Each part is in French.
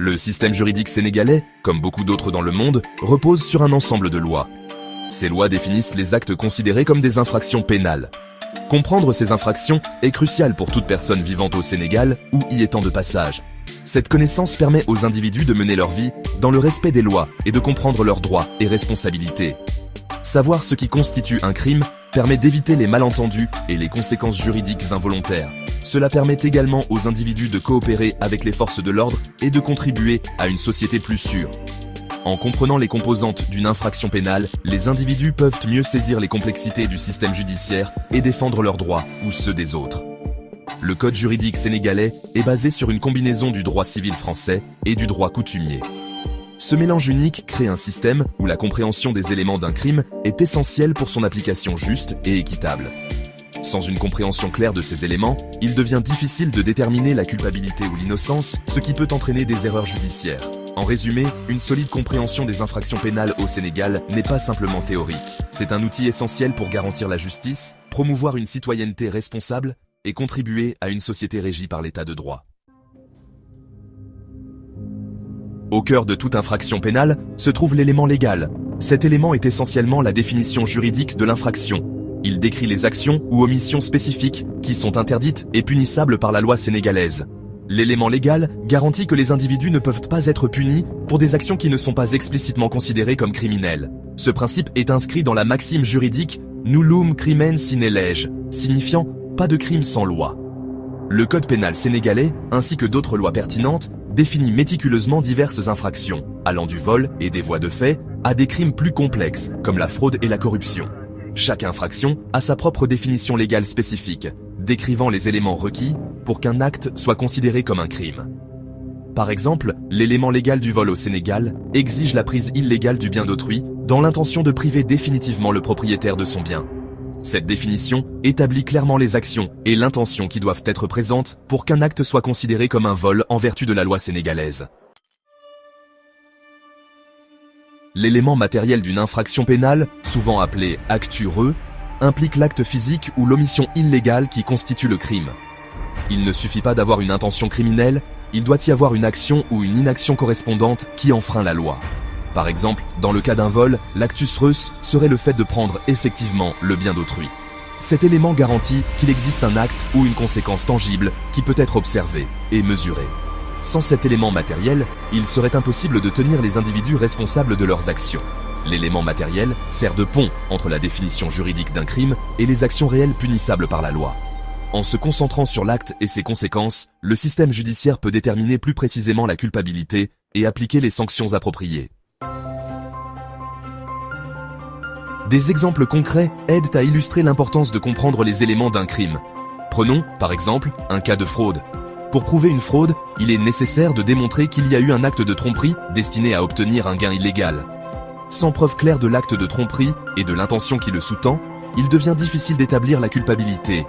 Le système juridique sénégalais, comme beaucoup d'autres dans le monde, repose sur un ensemble de lois. Ces lois définissent les actes considérés comme des infractions pénales. Comprendre ces infractions est crucial pour toute personne vivant au Sénégal ou y étant de passage. Cette connaissance permet aux individus de mener leur vie dans le respect des lois et de comprendre leurs droits et responsabilités. Savoir ce qui constitue un crime permet d'éviter les malentendus et les conséquences juridiques involontaires. Cela permet également aux individus de coopérer avec les forces de l'ordre et de contribuer à une société plus sûre. En comprenant les composantes d'une infraction pénale, les individus peuvent mieux saisir les complexités du système judiciaire et défendre leurs droits ou ceux des autres. Le code juridique sénégalais est basé sur une combinaison du droit civil français et du droit coutumier. Ce mélange unique crée un système où la compréhension des éléments d'un crime est essentielle pour son application juste et équitable. Sans une compréhension claire de ces éléments, il devient difficile de déterminer la culpabilité ou l'innocence, ce qui peut entraîner des erreurs judiciaires. En résumé, une solide compréhension des infractions pénales au Sénégal n'est pas simplement théorique. C'est un outil essentiel pour garantir la justice, promouvoir une citoyenneté responsable et contribuer à une société régie par l'état de droit. Au cœur de toute infraction pénale se trouve l'élément légal. Cet élément est essentiellement la définition juridique de l'infraction. Il décrit les actions ou omissions spécifiques qui sont interdites et punissables par la loi sénégalaise. L'élément légal garantit que les individus ne peuvent pas être punis pour des actions qui ne sont pas explicitement considérées comme criminelles. Ce principe est inscrit dans la maxime juridique « nullum crimen sine lege », signifiant « pas de crime sans loi ». Le code pénal sénégalais, ainsi que d'autres lois pertinentes, définit méticuleusement diverses infractions, allant du vol et des voies de fait à des crimes plus complexes, comme la fraude et la corruption. Chaque infraction a sa propre définition légale spécifique, décrivant les éléments requis pour qu'un acte soit considéré comme un crime. Par exemple, l'élément légal du vol au Sénégal exige la prise illégale du bien d'autrui dans l'intention de priver définitivement le propriétaire de son bien. Cette définition établit clairement les actions et l'intention qui doivent être présentes pour qu'un acte soit considéré comme un vol en vertu de la loi sénégalaise. L'élément matériel d'une infraction pénale, souvent appelé « actu re », implique l'acte physique ou l'omission illégale qui constitue le crime. Il ne suffit pas d'avoir une intention criminelle, il doit y avoir une action ou une inaction correspondante qui enfreint la loi. Par exemple, dans le cas d'un vol, l'actus reus serait le fait de prendre effectivement le bien d'autrui. Cet élément garantit qu'il existe un acte ou une conséquence tangible qui peut être observée et mesurée. Sans cet élément matériel, il serait impossible de tenir les individus responsables de leurs actions. L'élément matériel sert de pont entre la définition juridique d'un crime et les actions réelles punissables par la loi. En se concentrant sur l'acte et ses conséquences, le système judiciaire peut déterminer plus précisément la culpabilité et appliquer les sanctions appropriées. Des exemples concrets aident à illustrer l'importance de comprendre les éléments d'un crime. Prenons, par exemple, un cas de fraude. Pour prouver une fraude, il est nécessaire de démontrer qu'il y a eu un acte de tromperie destiné à obtenir un gain illégal. Sans preuve claire de l'acte de tromperie et de l'intention qui le sous-tend, il devient difficile d'établir la culpabilité.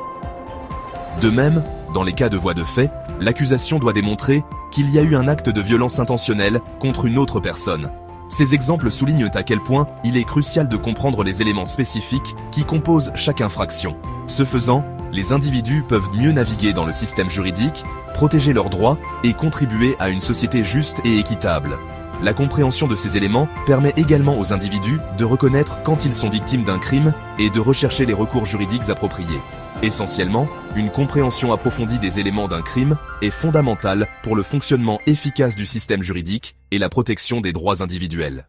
De même, dans les cas de voies de fait, l'accusation doit démontrer qu'il y a eu un acte de violence intentionnelle contre une autre personne. Ces exemples soulignent à quel point il est crucial de comprendre les éléments spécifiques qui composent chaque infraction. Ce faisant, les individus peuvent mieux naviguer dans le système juridique, protéger leurs droits et contribuer à une société juste et équitable. La compréhension de ces éléments permet également aux individus de reconnaître quand ils sont victimes d'un crime et de rechercher les recours juridiques appropriés. Essentiellement, une compréhension approfondie des éléments d'un crime est fondamentale pour le fonctionnement efficace du système juridique et la protection des droits individuels.